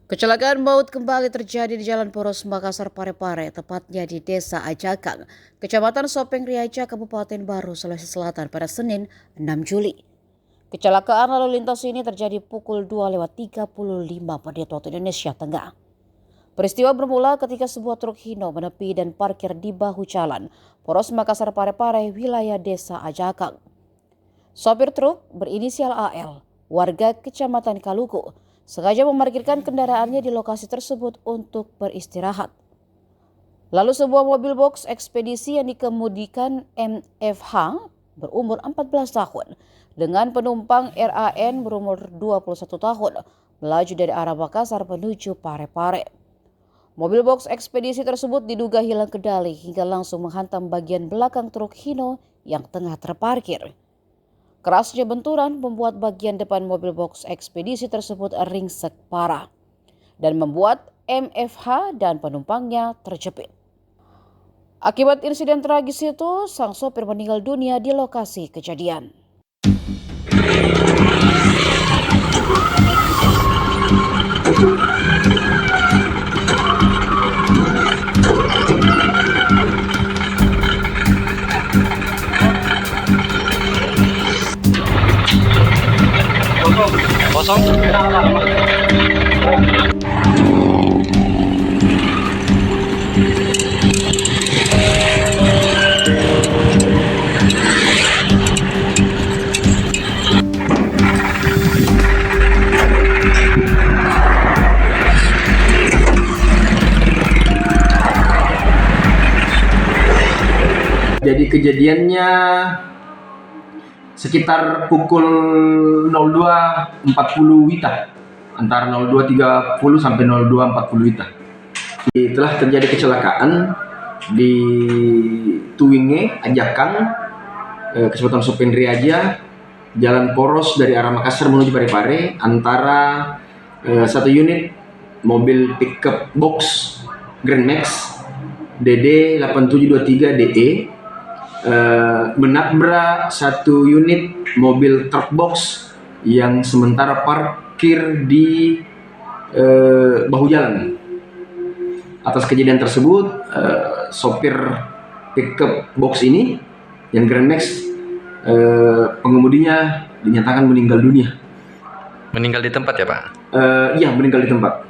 Kecelakaan maut kembali terjadi di Jalan Poros Makassar Parepare, tepatnya di Desa Ajakang, Kecamatan Sopeng Riaja, Kabupaten Baru, Sulawesi Selatan pada Senin 6 Juli. Kecelakaan lalu lintas ini terjadi pukul 2:35 menit waktu Indonesia Tengah. Peristiwa bermula ketika sebuah truk Hino menepi dan parkir di bahu jalan Poros Makassar Parepare, wilayah Desa Ajakang. Sopir truk berinisial AL, warga Kecamatan Kaluku, sengaja memarkirkan kendaraannya di lokasi tersebut untuk beristirahat. Lalu sebuah mobil box ekspedisi yang dikemudikan MFH berumur 14 tahun dengan penumpang RAN berumur 21 tahun melaju dari arah Makassar menuju Parepare. Mobil box ekspedisi tersebut diduga hilang kendali hingga langsung menghantam bagian belakang truk Hino yang tengah terparkir. Kerasnya benturan membuat bagian depan mobil box ekspedisi tersebut ringsek parah dan membuat MFH dan penumpangnya terjepit. Akibat insiden tragis itu, sang sopir meninggal dunia di lokasi kejadian. Kosong. Jadi kejadiannya sekitar pukul 02.40 WITA, antara 02.30 sampai 02.40 WITA. Telah terjadi kecelakaan di Tuwinge, Ajakang, Kecamatan Sopeng Riaja, Jalan Poros dari arah Makassar menuju Parepare, antara satu unit mobil pickup box Grand Max DD 8723 DE menabrak satu unit mobil truk box yang sementara parkir di bahu jalan. Atas kejadian tersebut, sopir pickup box ini yang Grand Max, pengemudinya dinyatakan meninggal dunia. Meninggal di tempat ya, Pak? Iya, meninggal di tempat.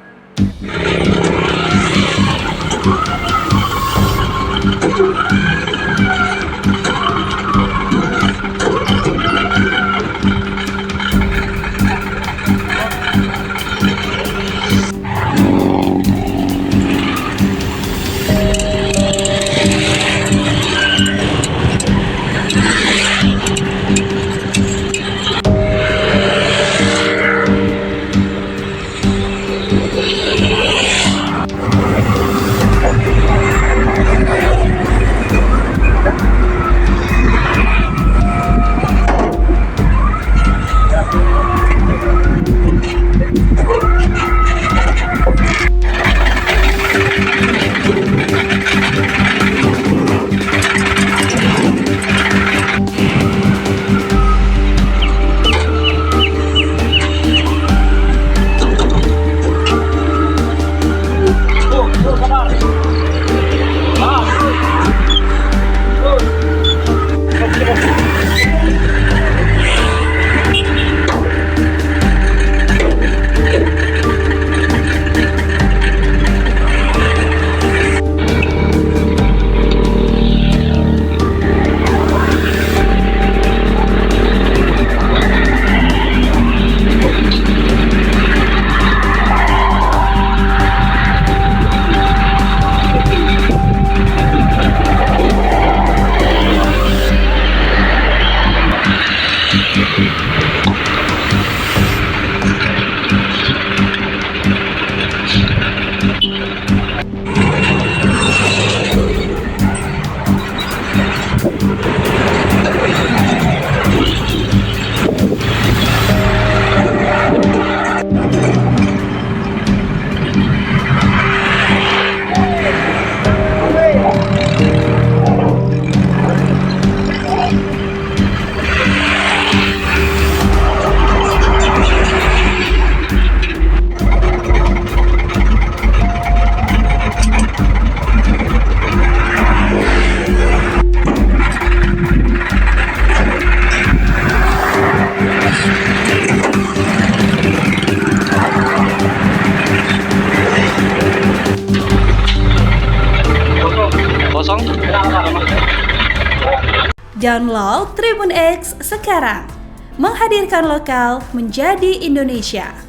Download Tribun X sekarang. Menghadirkan lokal menjadi Indonesia.